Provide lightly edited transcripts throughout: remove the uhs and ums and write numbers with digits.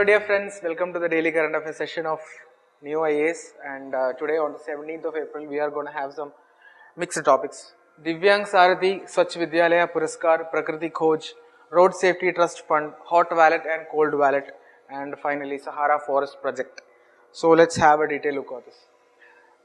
Hello dear friends, welcome to the daily current affairs session of New IAS, and today on the 17th of April we are going to have some mixed topics. Divyang Sarathi Swachh Vidyalaya Puraskar, Prakriti Khoj, Road Safety Trust Fund, Hot Wallet and Cold Wallet, and finally Sahara Forest Project. So let's have a detailed look at this.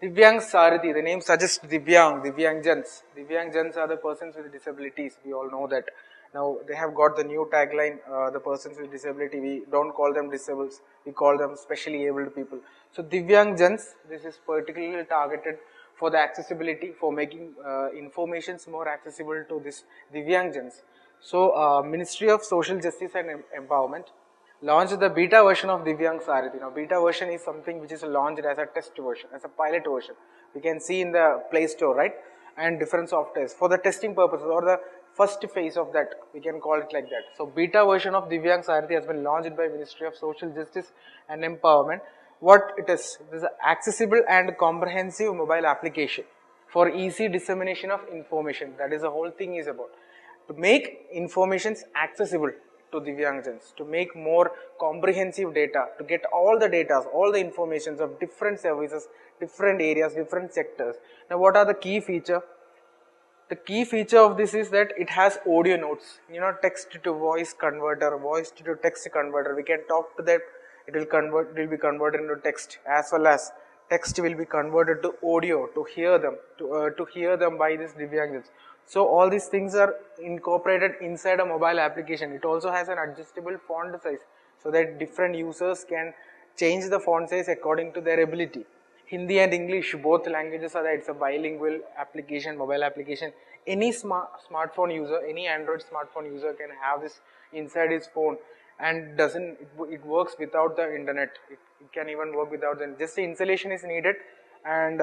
Divyang Sarathi, the name suggests Divyangjans. Divyangjans are the persons with disabilities, we all know that. Now they have got the new tagline, the persons with disability, we don't call them disabled, we call them specially abled people. So Divyangjans, this is particularly targeted for the accessibility, for making informations more accessible to this Divyangjans. So Ministry of Social Justice and Empowerment launched the beta version of Divyang Sarathi. Now beta version is something which is launched as a test version, as a pilot version. We can see in the Play Store, right? And different softwares for the testing purposes, or the first phase of that, we can call it like that. So beta version of Divyang Sarathi has been launched by Ministry of Social Justice and Empowerment. What it is an accessible and comprehensive mobile application for easy dissemination of information. That is the whole thing is about. To make informations accessible to Divyangjans, to make more comprehensive data, to get all the data, all the informations of different services, different areas, different sectors. Now what are the key feature? The key feature of this is that it has audio notes, text to voice converter, voice to text converter. We can talk to that, it will be converted into text, as well as text will be converted to audio, to hear them by this Divyangjans. So all these things are incorporated inside a mobile application. It also has an adjustable font size, so that different users can change the font size according to their ability. Hindi and English, both languages are there. It's a bilingual application, mobile application. Any smartphone user, any Android smartphone user can have this inside his phone, and it works without the internet. It can even work without the, just the installation is needed, and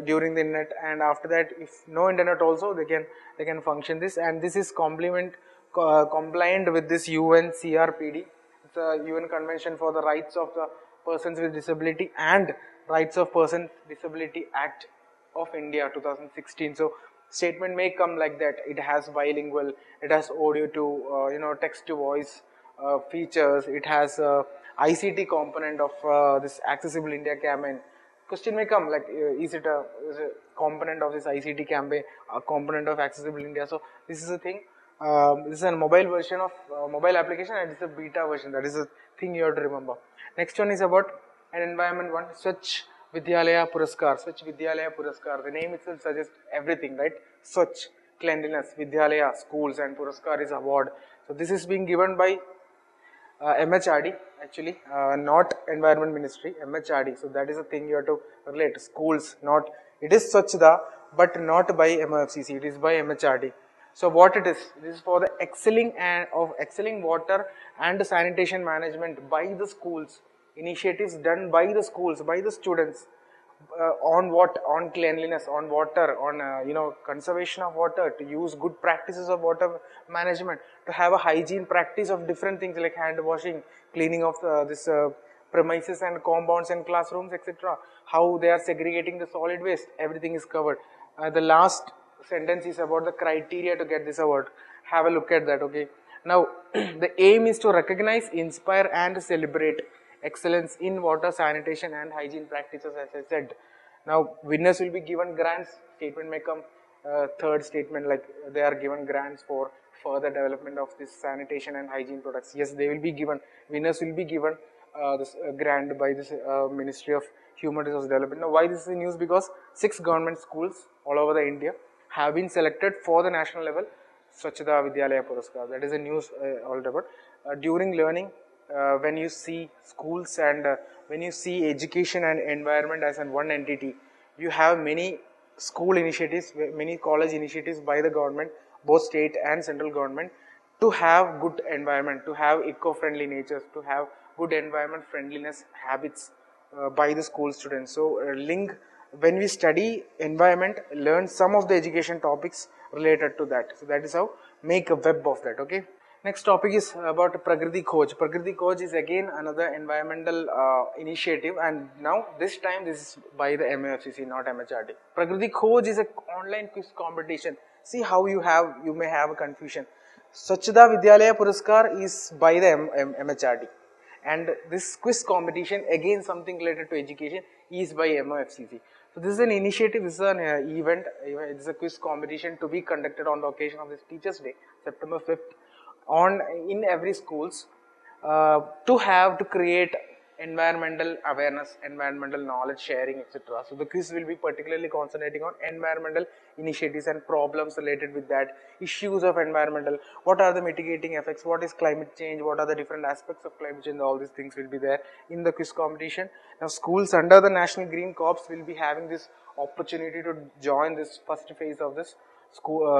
during the internet, and after that, if no internet also, they can function this, and this is compliant with this UN CRPD. It's a UN Convention for the Rights of the Persons with Disability and Rights of Persons with Disability Act of India 2016. So statement may come like that. It has bilingual, it has audio to text to voice features. It has ICT component of this Accessible India campaign. Question may come like, is it a component of this ICT campaign, a component of Accessible India? So this is a thing. This is a mobile version of mobile application, and it's a beta version. That is a thing you have to remember. Next one is about an environment one, Swachh Vidyalaya Puraskar. Swachh Vidyalaya Puraskar. The name itself suggests everything, right? Swachh, cleanliness, Vidyalaya, schools, and Puraskar is award. So this is being given by MHRD actually, not Environment Ministry, MHRD. So that is a thing you have to relate. Schools, not, it is Swachhda, but not by MFCC, it is by MHRD. So what it is, this is for the excelling water and sanitation management by the schools, initiatives done by the schools, by the students, on cleanliness, on water, on conservation of water, to use good practices of water management, to have a hygiene practice of different things like hand washing, cleaning of this premises and compounds and classrooms, etc. How they are segregating the solid waste, everything is covered. The last sentence is about the criteria to get this award. Have a look at that, okay? Now, the aim is to recognize, inspire and celebrate excellence in water, sanitation and hygiene practices, as I said. Now, winners will be given grants. Statement may come, third statement, like they are given grants for further development of this sanitation and hygiene products. Yes, they will be given, winners will be given this grant by this Ministry of Human Resource Development. Now, why this is news? Because 6 government schools all over the India have been selected for the national level Swachhda Vidyalaya Puraskar. That is a news all about. During learning, when you see schools and when you see education and environment as one entity, you have many school initiatives, many college initiatives by the government, both state and central government, to have good environment, to have eco-friendly natures, to have good environment friendliness habits by the school students. So link, when we study environment, learn some of the education topics related to that. So that is how make a web of that, okay? Next topic is about Prakriti Khoj. Prakriti Khoj is again another environmental initiative, and now this time this is by the MFCC, not MHRD. Prakriti Khoj is an online quiz competition. See how you may have a confusion. Swachhda Vidyalaya Puraskar is by the MHRD, and this quiz competition, again something related to education, is by MOFCC. So this is an initiative, this is an event, it is a quiz competition to be conducted on the occasion of this Teachers' Day, September 5th, in every schools, to create environmental awareness, environmental knowledge sharing, etc. So the quiz will be particularly concentrating on environmental initiatives and problems related with that, issues of environmental, what are the mitigating effects, what is climate change, what are the different aspects of climate change, all these things will be there in the quiz competition. Now schools under the National Green Corps will be having this opportunity to join this first phase of this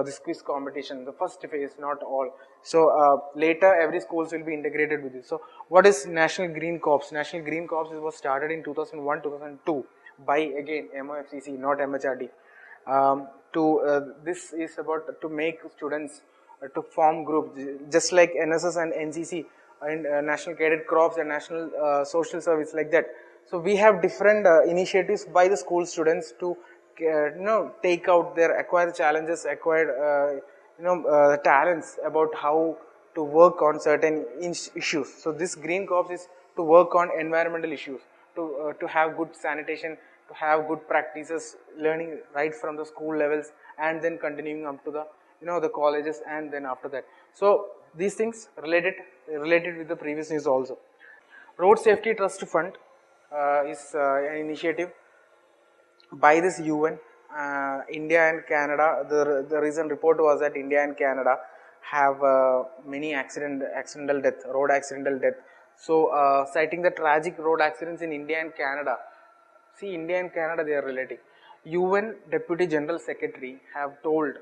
this quiz competition, the first phase, not all. So later every schools will be integrated with this. So what is National Green Corps? National Green Corps was started in 2001-2002 by again MOFCC, not MHRD. This is about to make students to form groups, just like NSS and NCC and National Cadet Corps and National Social Service, like that. So we have different initiatives by the school students to take out their acquired challenges, acquired talents about how to work on certain issues. So this Green Corps is to work on environmental issues, to have good sanitation, to have good practices, learning right from the school levels and then continuing up to the the colleges and then after that. So these things related with the previous news also. Road Safety Trust Fund is an initiative by this UN. India and Canada, the recent report was that India and Canada have many road accidental death. So citing the tragic road accidents in India and Canada, see, India and Canada, they are relating. UN Deputy General Secretary have told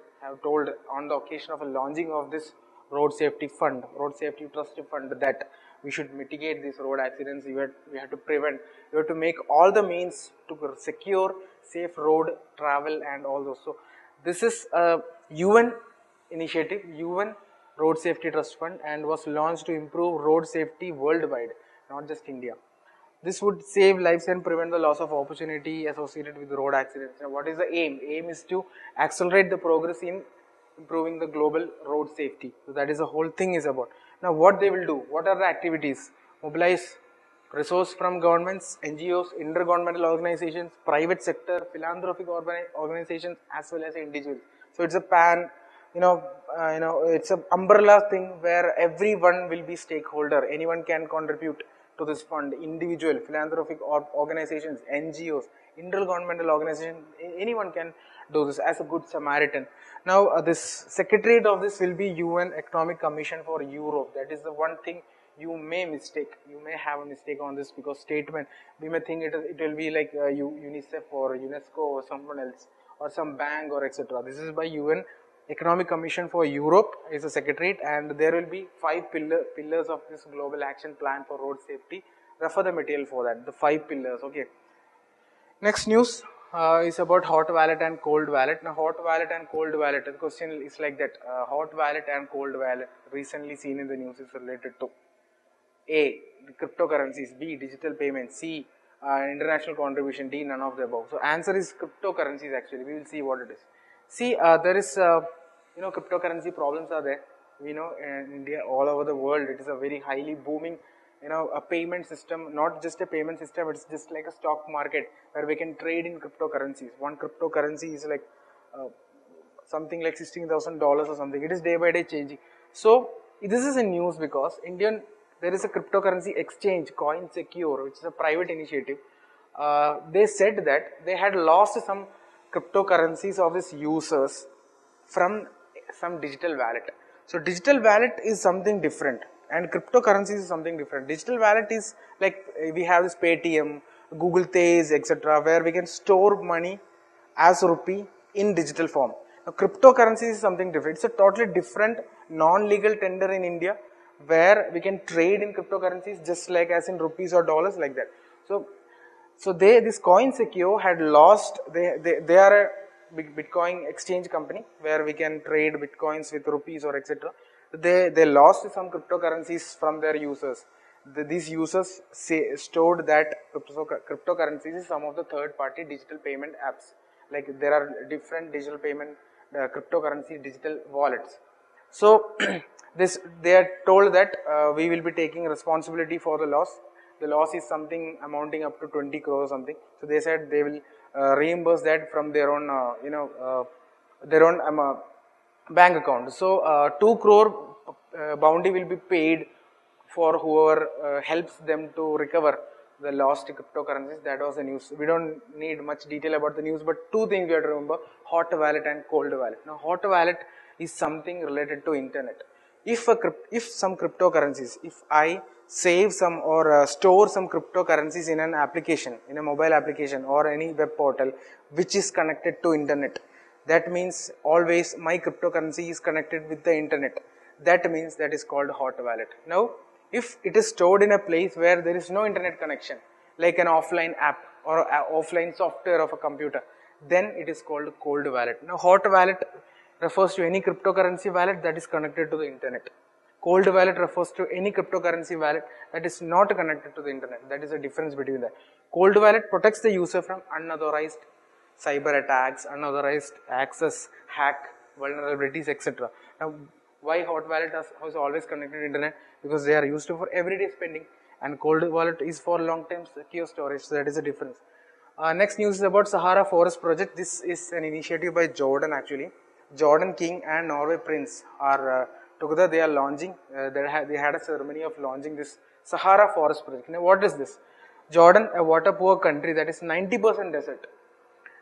on the occasion of a launching of this road safety trust fund, that we should mitigate these road accidents. We have to prevent, we have to make all the means to secure safe road travel and all those. So this is a UN initiative, UN Road Safety Trust Fund, and was launched to improve road safety worldwide, not just India. This would save lives and prevent the loss of opportunity associated with road accidents. Now, what is the aim? Aim is to accelerate the progress in improving the global road safety. So that is the whole thing is about. Now what they will do? What are the activities? Mobilize resource from governments, NGOs, intergovernmental organizations, private sector, philanthropic organizations, as well as individuals. So it's a it's an umbrella thing where everyone will be stakeholder. Anyone can contribute to this fund. Individual, philanthropic organizations, NGOs, intergovernmental organizations, anyone can do this as a good Samaritan. Now this secretariat of this will be UN Economic Commission for Europe. That is the one thing you may have a mistake on this, because statement, we may think it will be like UNICEF or UNESCO or someone else or some bank or etc. This is by UN Economic Commission for Europe is a secretariat, and there will be 5 pillars of this global action plan for road safety. Refer the material for that, the 5 pillars. Okay. Next news is about hot wallet and cold wallet. Now hot wallet and cold wallet, the question is like that. Hot wallet and cold wallet recently seen in the news is related to A, cryptocurrencies, B, digital payments, C, international contribution, D, none of the above. So answer is cryptocurrencies actually. We will see what it is. See, there is cryptocurrency problems are there. We know in India, all over the world, it is a very highly booming a payment system, not just a payment system, it's just like a stock market where we can trade in cryptocurrencies. One cryptocurrency is like something like $16,000 or something. It is day by day changing. So this is a news because there is a cryptocurrency exchange, CoinSecure, which is a private initiative. They said that they had lost some cryptocurrencies of its users from some digital wallet. So digital wallet is something different, and cryptocurrencies is something different. Digital wallet is like we have this Paytm, Google Pay, etc., where we can store money as rupee in digital form. Now, cryptocurrency is something different. It's a totally different non-legal tender in India, where we can trade in cryptocurrencies just like as in rupees or dollars, like that. So this CoinSecure had lost. They are a big Bitcoin exchange company where we can trade Bitcoins with rupees or etc. They lost some cryptocurrencies from their users. These users stored that cryptocurrencies is some of the third-party digital payment apps. Like there are different digital payment cryptocurrency digital wallets. So they are told that we will be taking responsibility for the loss. The loss is something amounting up to 20 crore or something. So they said they will reimburse that from their own their own bank account. So 2 crore bounty will be paid for whoever helps them to recover the lost cryptocurrencies. That was the news. We don't need much detail about the news, but two things we have to remember: hot wallet and cold wallet. Now, hot wallet is something related to internet. If some cryptocurrencies, if I save some or store some cryptocurrencies in an application, in a mobile application or any web portal which is connected to internet, that means always my cryptocurrency is connected with the internet. That means that is called hot wallet. Now, if it is stored in a place where there is no internet connection, like an offline app or offline software of a computer, then it is called cold wallet. Now, hot wallet refers to any cryptocurrency wallet that is connected to the internet. Cold wallet refers to any cryptocurrency wallet that is not connected to the internet. That is the difference between that. Cold wallet protects the user from unauthorized cyber attacks, unauthorized access, hack, vulnerabilities, etc. Now, why hot wallet is always connected to internet? Because they are used for everyday spending, and cold wallet is for long-term secure storage. So that is the difference. Next news is about Sahara Forest Project. This is an initiative by Jordan actually. Jordan King and Norway Prince are together. They are launching. They had a ceremony of launching this Sahara Forest Project. Now, what is this? Jordan, a water-poor country that is 90% desert,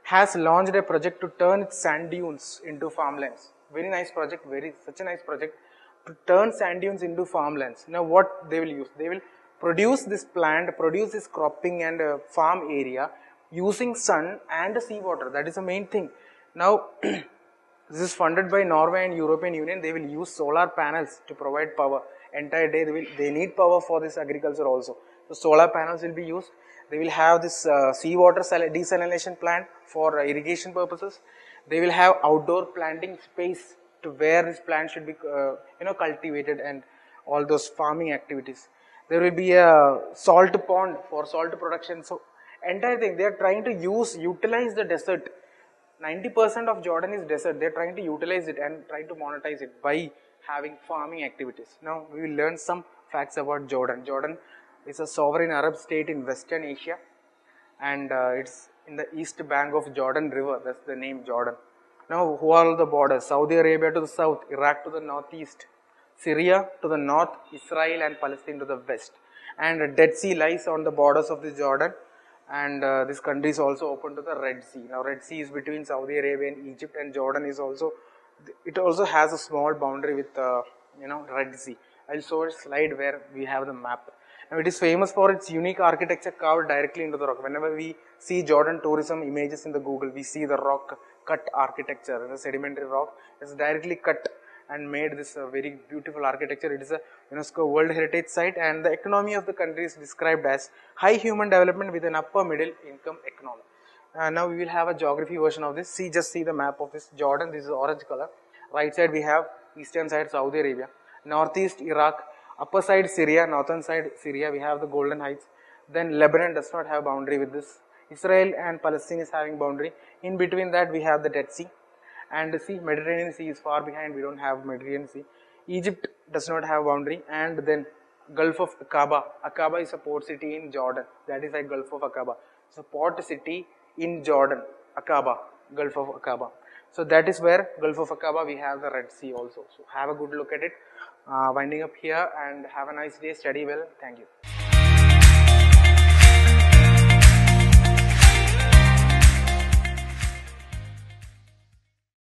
has launched a project to turn its sand dunes into farmlands. Very nice project. Such a nice project to turn sand dunes into farmlands. Now, what they will use? They will produce this plant, produce this cropping and farm area using sun and seawater. That is the main thing. Now, this is funded by Norway and European Union. They will use solar panels to provide power. Entire day they need power for this agriculture also. So solar panels will be used. They will have this seawater desalination plant for irrigation purposes. They will have outdoor planting space to where this plant should be cultivated and all those farming activities. There will be a salt pond for salt production. So entire thing they are trying to utilize the desert. 90% of Jordan is desert. They are trying to utilize it and trying to monetize it by having farming activities. Now we will learn some facts about Jordan. Jordan is a sovereign Arab state in Western Asia, and it's in the east bank of Jordan River. That's the name, Jordan. Now, who are all the borders? Saudi Arabia to the south, Iraq to the northeast, Syria to the north, Israel and Palestine to the west. And Dead Sea lies on the borders of the Jordan, and this country is also open to the Red Sea. Now, Red Sea is between Saudi Arabia and Egypt, and Jordan is also, it also has a small boundary with Red Sea. I'll show a slide where we have the map. Now, it is famous for its unique architecture carved directly into the rock. Whenever we see Jordan tourism images in the Google, we see the rock cut architecture, the sedimentary rock is directly cut and made this very beautiful architecture. It is a UNESCO World Heritage Site, and the economy of the country is described as high human development with an upper middle income economy. Now we will have a geography version of this. Just see the map of this Jordan. This is orange color. Right side we have eastern side Saudi Arabia, northeast Iraq, upper side Syria, northern side Syria. We have the Golden Heights. Then Lebanon does not have boundary with this. Israel and Palestine is having boundary. In between that we have the Dead Sea, and see Mediterranean Sea is far behind. We don't have Mediterranean Sea. Egypt does not have boundary, and then Gulf of Aqaba. Aqaba is a port city in Jordan. That is like Gulf of Aqaba. So port city in Jordan, Aqaba, Gulf of Aqaba. So that is where Gulf of Aqaba we have the Red Sea also. So have a good look at it. Winding up here, and have a nice day. Study well. Thank you.